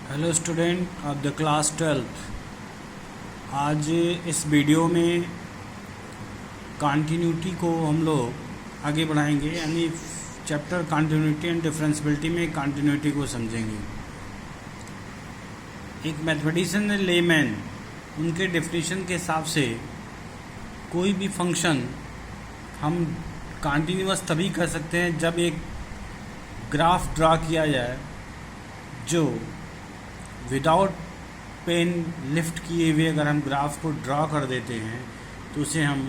Hello student of the class 12th। आज इस video में कंटिन्यूटी को हम लोग आगे बढ़ाएंगे, यानी चैप्टर कंटिन्यूटी एंड डिफरेंशियबिलिटी में कंटिन्यूटी को समझेंगे। एक मैथमेटिशियन लेमैन उनके डेफिनेशन के हिसाब से कोई भी फंक्शन हम कंटिन्यूअस तभी कर सकते हैं जब एक ग्राफ ड्रा किया जाए जो विदाउट पेन लिफ्ट किए हुए अगर हम ग्राफ को ड्रा कर देते हैं तो उसे हम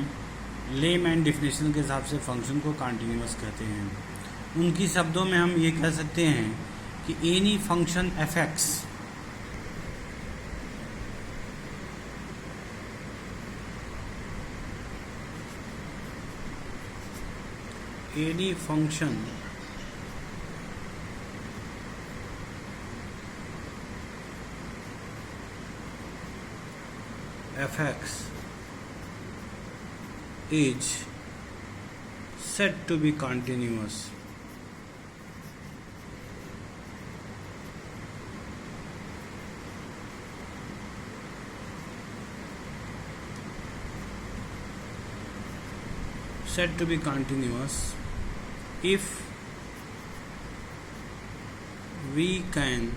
लेमैन डेफिनेशन के हिसाब से फंक्शन को कंटिन्यूअस कहते हैं। उनकी शब्दों में हम ये कह सकते हैं कि any function fx is said to be continuous if we can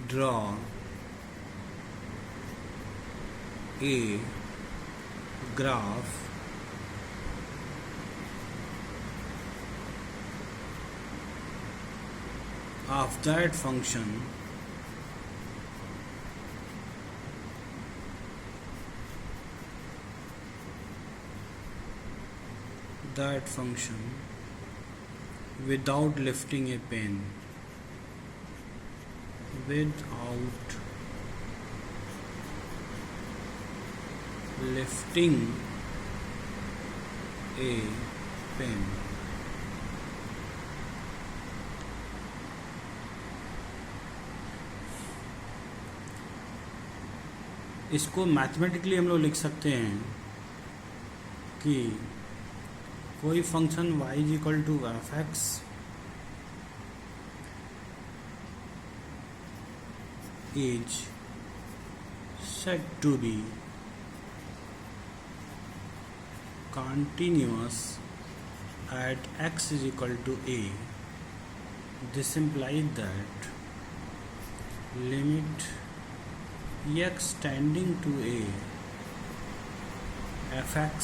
draw a graph of that function without lifting a pen. Without lifting a pen. इसको मैथमेटिकली हम लोग लिख सकते हैं कि कोई function y is equal to f x is said to be continuous at x is equal to a. This implies that limit x tending to a fx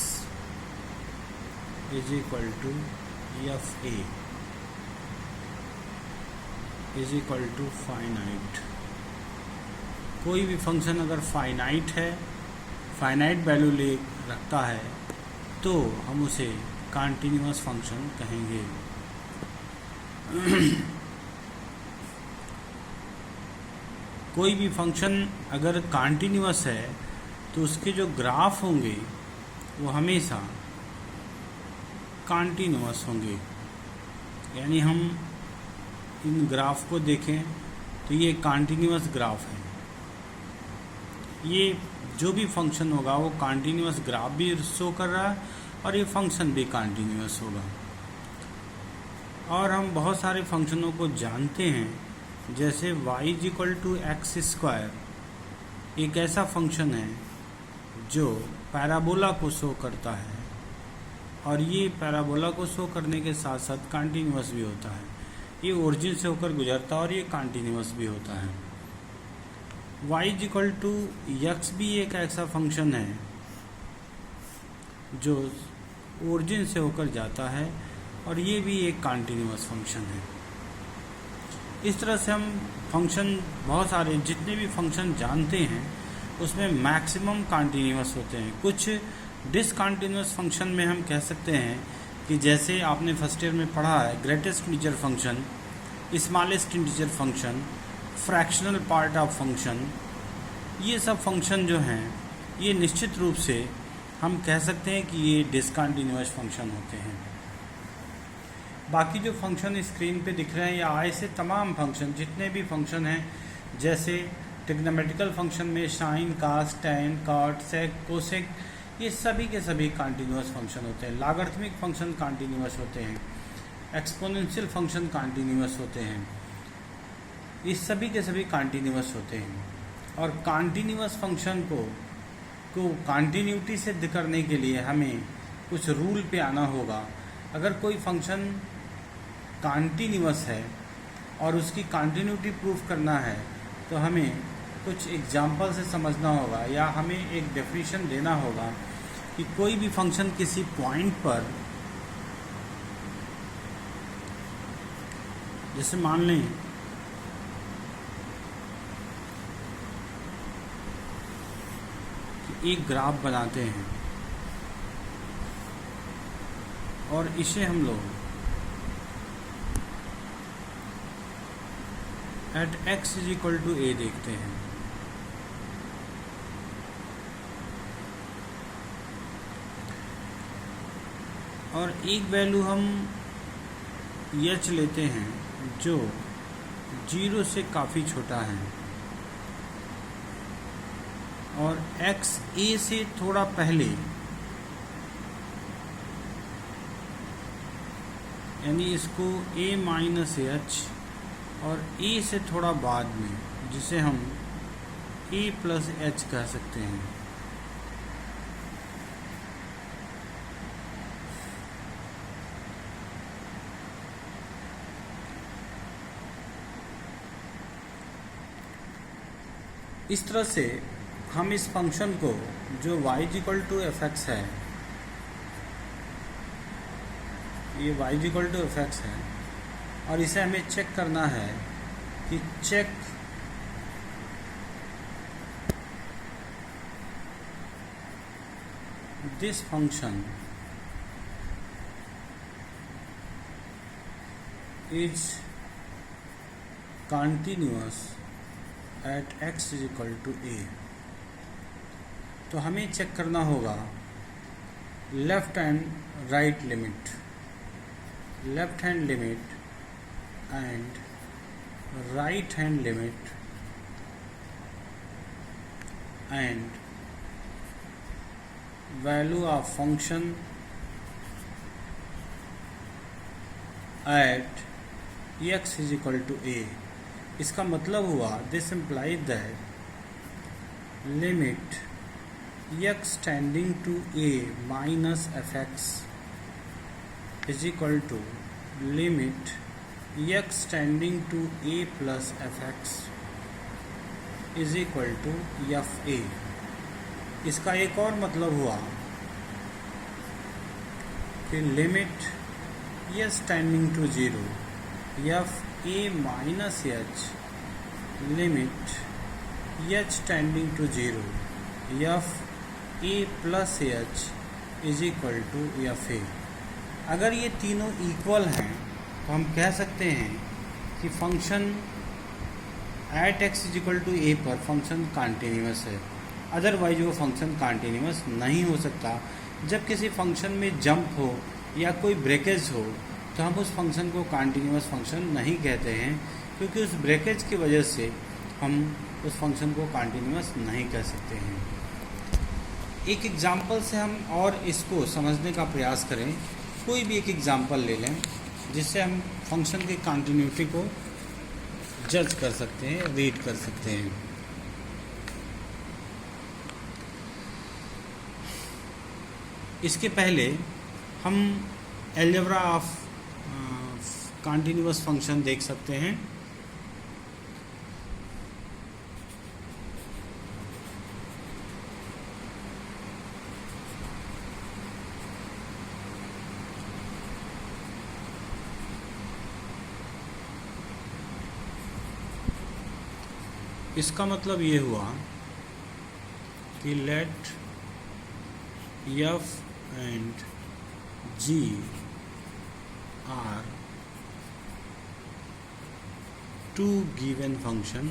is equal to fa is equal to finite. कोई भी function अगर finite value ले रखता है तो हम उसे continuous function कहेंगे। कोई भी फंक्शन अगर कंटिन्यूअस है तो उसके जो ग्राफ होंगे वो हमेशा कंटिन्यूअस होंगे, यानी हम इन ग्राफ को देखें तो ये कंटिन्यूअस ग्राफ है। ये जो भी फंक्शन होगा वो कंटिन्यूअस ग्राफ भी शो कर रहा है और ये फंक्शन भी कंटिन्यूअस होगा। और हम बहुत सारे फंक्शनों को जानते हैं, जैसे y is equal to x square एक ऐसा फंक्शन है जो पैराबोला को शो करता है और ये पैराबोला को शो करने के साथ साथ कंटिन्यूअस भी होता है। ये ओरिजिन से होकर गुजरता है और ये कंटिन्यूअस भी होता है। y is equal to x भी एक ऐसा फंक्शन है जो ओरिजिन से होकर जाता है और ये भी एक कंटिन्यूअस फंक्शन है। इस तरह से हम फंक्शन बहुत सारे जितने भी फंक्शन जानते हैं उसमें मैक्सिमम कंटिन्यूअस होते हैं। कुछ डिसकंटिन्यूअस फंक्शन में हम कह सकते हैं कि जैसे आपने फर्स्ट ईयर में पढ़ा है greatest integer function, smallest integer function, fractional part of function, ये सब फंक्शन जो हैं ये निश्चित रूप से हम कह सकते हैं कि ये डिसकंटिन्यूअस फंक्शन होते हैं। बाकी जो फंक्शन स्क्रीन पे दिख रहे हैं या ऐसे तमाम फंक्शन जितने भी फंक्शन हैं, जैसे ट्रिग्नोमेट्रिकल फंक्शन में साइन, कास, टैन, कॉट, सेक, कोसेक, ये सभी के सभी कंटिन्यूअस फंक्शन होते हैं। लॉगरिथमिक फंक्शन कंटिन्यूअस होते हैं। एक्सपोनेंशियल फंक्शन कॉन्टिन्यूअस होते हैं, ये सभी के सभी कॉन्टिन्यूअस होते हैं। और कॉन्टिन्यूअस फंक्शन को कॉन्टिन्यूटी सिद्ध करने के लिए हमें कुछ रूल पे आना होगा। अगर कोई फंक्शन कॉन्टिन्यूअस है और उसकी कॉन्टिन्यूटी प्रूफ करना है तो हमें कुछ एग्जाम्पल से समझना होगा, या हमें एक डेफिनेशन देना होगा कि कोई भी फंक्शन किसी पॉइंट पर, जैसे मान लें कि एक ग्राफ बनाते हैं और इसे हम लोग at x is equal to a देखते हैं। और एक वैल्यू हम h लेते हैं जो 0 से काफ़ी छोटा है और x a से थोड़ा पहले, यानी इसको a माइनस h और a से थोड़ा बाद में, जिसे हम a प्लस h कह सकते हैं। इस तरह से हम इस फंक्शन को जो y equal to f x है, ये y equal to f x है, और इसे हमें चेक करना है कि check this function is continuous at x is equal to a। तो हमें चेक करना होगा left and right limit, left hand limit and right hand limit and value of function at x is equal to a। इसका मतलब हुआ this implies that limit x tending to a minus f x is equal to limit x tending to a plus f x is equal to f a. इसका एक और मतलब हुआ कि limit x tending to 0 f a minus H limit h tending to 0 f a plus h is equal to f a. अगर ये तीनों equal हैं तो हम कह सकते हैं कि function at x is equal to a पर फंक्शन कॉन्टिन्यूअस है। अदरवाइज वो फंक्शन कॉन्टिन्यूअस नहीं हो सकता। जब किसी फंक्शन में जंप हो या कोई ब्रेकेज हो तो हम उस फंक्शन को कॉन्टिन्यूअस फंक्शन नहीं कहते हैं, क्योंकि उस ब्रेकेज की वजह से हम उस फंक्शन को कॉन्टिन्यूअस नहीं कह सकते हैं। एक एग्जांपल से हम और इसको समझने का प्रयास करें। कोई भी एक एग्जांपल ले लें जिससे हम फंक्शन की कॉन्टिन्यूटी को जज कर सकते हैं, रीड कर सकते हैं। इसके पहले हम अलजेब्रा ऑफ कॉन्टिन्यूअस फंक्शन देख सकते हैं। इसका मतलब ये हुआ कि let f and g are two given function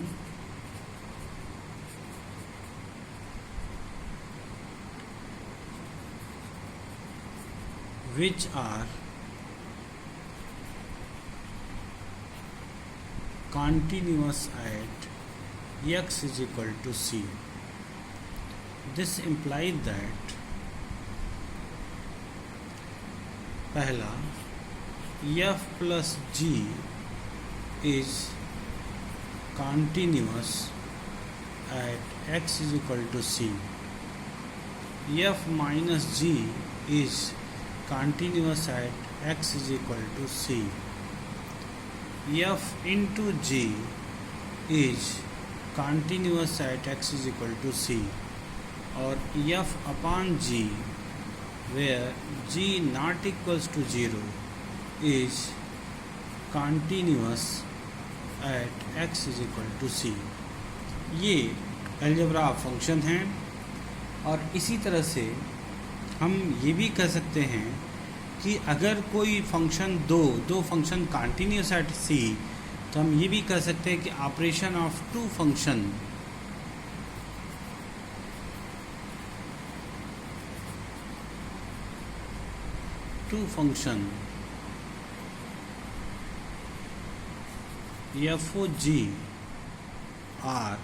which are continuous at x is equal to c. This implies that पहला f plus g is continuous at x is equal to c. f minus g is continuous at x is equal to c. f into g is continuous at x is equal to c. और f upon g where g not equals to 0 is continuous at x is equal to c. ये algebra function हैं। और इसी तरह से हम ये भी कह सकते हैं कि अगर कोई फंक्शन दो फंक्शन कंटिन्यूस एट c, तो हम ये भी कह सकते हैं कि operation of two function f o g r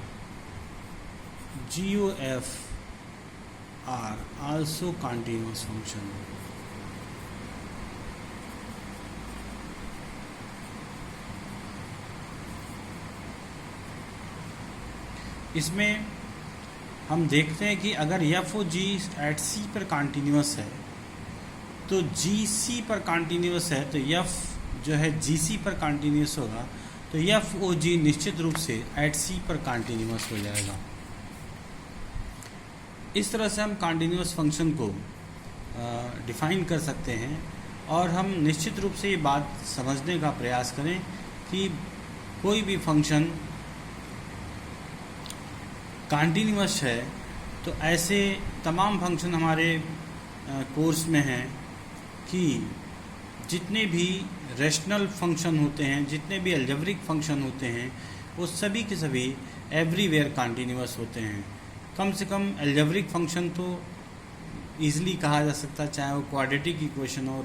g o f are also continuous function. इसमें हम देखते हैं कि अगर एफ ओ जी एट सी पर कंटिन्यूस है तो जी सी पर कंटिन्यूस है, तो एफ जो है जी सी पर कंटिन्यूस होगा, तो एफ ओ जी निश्चित रूप से एट सी पर कंटिन्यूस हो जाएगा। इस तरह से हम कंटिन्यूस फंक्शन को डिफाइन कर सकते हैं। और हम निश्चित रूप से ये बात समझने का प्रयास करें कि कोई भी फंक्शन कंटिन्यूस है तो ऐसे तमाम फंक्शन हमारे कोर्स में हैं कि जितने भी रेशनल फंक्शन होते हैं, जितने भी अलजेब्रिक फंक्शन होते हैं, वो सभी के सभी एवरीवेयर कंटिन्यूस होते हैं। कम से कम अलजेब्रिक फंक्शन तो ईजिली कहा जा सकता है, चाहे वो क्वाड्रेटिक इक्वेशन हो,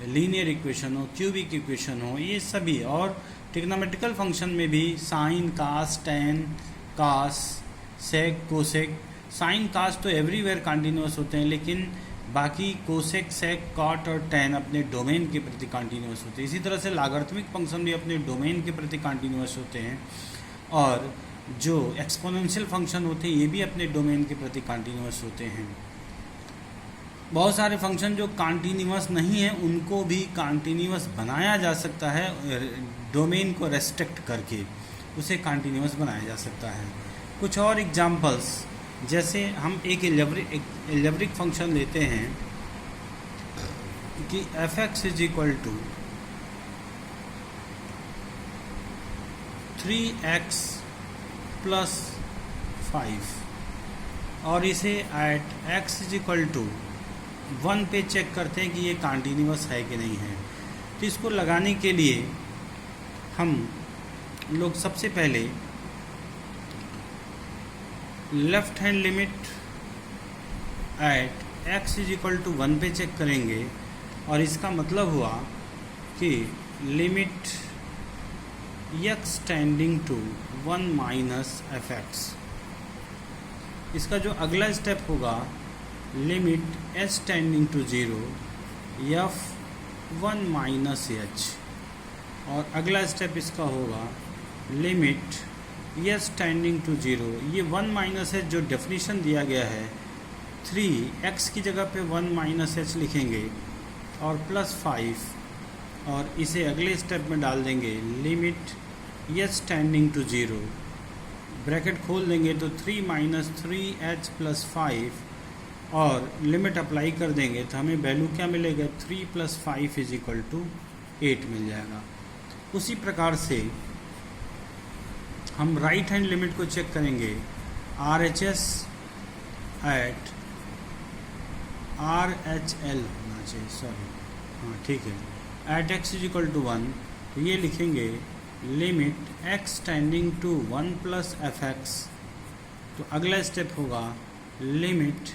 लीनियर इक्वेशन हो, क्यूबिक इक्वेशन हो, ये सभी। और ट्रिग्नोमेट्रिकल फंक्शन में भी साइन, कास, टेन, कास, सेक, कोसेक। साइन, कास तो एवरीवेयर कंटिन्यूस होते हैं, लेकिन बाकी कोसेक, सेक, कॉट और टेन अपने डोमेन के प्रति कंटिन्यूस होते हैं। इसी तरह से लॉगरिथमिक फंक्शन भी अपने डोमेन के प्रति कंटिन्यूस होते हैं। और जो एक्सपोनेंशियल फंक्शन होते हैं ये भी अपने डोमेन के प्रति कंटिन्यूस होते हैं। बहुत सारे फंक्शन जो कंटिन्यूस नहीं है उनको भी कंटिन्यूस बनाया जा सकता है, डोमेन को रेस्ट्रिक्ट करके उसे कंटिन्यूस बनाया जा सकता है। कुछ और एग्जांपल्स, जैसे हम एक एल्जेब्रिक फंक्शन लेते हैं कि f(x) is equal to 3x plus 5, और इसे at x is equal to 1 पे चेक करते हैं कि ये कंटिन्यूस है कि नहीं है। तो इसको लगाने के लिए हम लोग सबसे पहले left hand limit at x is equal to 1 पे चेक करेंगे, और इसका मतलब हुआ कि limit x tending to 1 minus f(x). इसका जो अगला स्टेप होगा limit h tending to 0 f 1 minus h, और अगला स्टेप इसका होगा लिमिट s टेंडिंग टू 0। ये 1 माइनस h जो डेफिनेशन दिया गया है, 3x की जगह पे 1 माइनस h लिखेंगे और प्लस 5, और इसे अगले स्टेप में डाल देंगे limit s tending to 0, bracket खोल देंगे तो 3 माइनस 3h प्लस 5, और लिमिट अप्लाई कर देंगे तो हमें वैल्यू क्या मिलेगा, 3 प्लस 5 इज इक्वल टू 8 मिल जाएगा। उसी प्रकार से हम राइट हैंड लिमिट को चेक करेंगे RHS एट RHL होना चाहिए, सॉरी, हाँ ठीक है, at x is equal to 1, तो ये लिखेंगे limit x tending to 1 plus f(x), तो अगला स्टेप होगा limit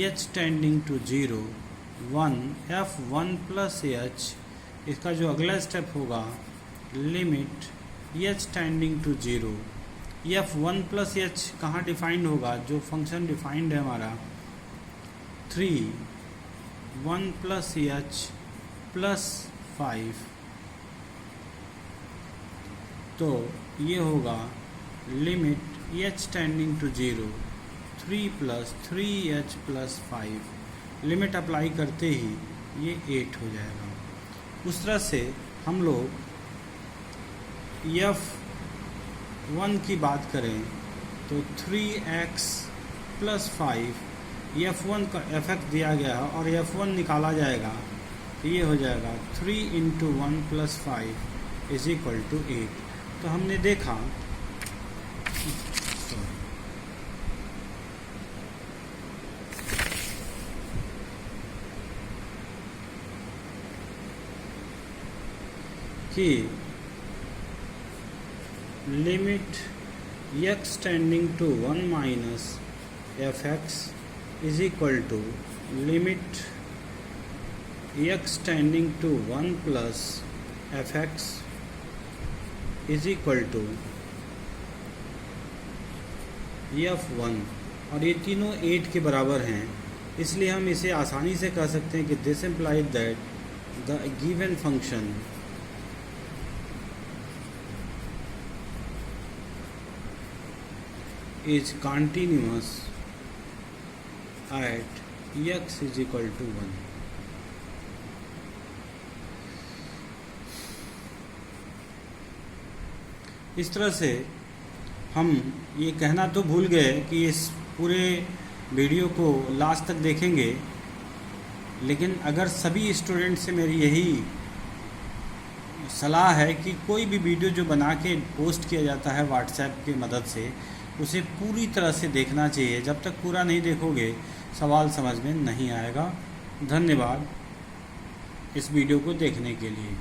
h tending to 0 1 f 1 प्लस h, इसका जो अगला स्टेप होगा limit h tending to 0 f 1 प्लस h कहाँ डिफाइंड होगा, जो फंक्शन डिफाइंड है हमारा 3 1 प्लस h प्लस 5, तो ये होगा limit h tending to 0 3 + 3h + 5, limit apply करते ही ये 8 हो जाएगा। उस तरह से हम लोग f1 की बात करें तो 3x + 5, f1 का fx दिया गया और f1 निकाला जाएगा तो ये हो जाएगा 3 × 1 + 5 = 8। तो हमने देखा कि limit x tending to 1 - fx = limit x tending to 1 + fx = f1, और ये तीनों 8 के बराबर हैं, इसलिए हम इसे आसानी से कह सकते हैं कि this implies that the given function is continuous at x = 1। इस तरह से हम ये कहना तो भूल गए कि इस पूरे वीडियो को लास्ट तक देखेंगे, लेकिन अगर सभी स्टूडेंट से मेरी यही सलाह है कि कोई भी वीडियो जो बना के पोस्ट किया जाता है व्हाट्सएप की मदद से, उसे पूरी तरह से देखना चाहिए। जब तक पूरा नहीं देखोगे सवाल समझ में नहीं आएगा। धन्यवाद इस वीडियो को देखने के लिए।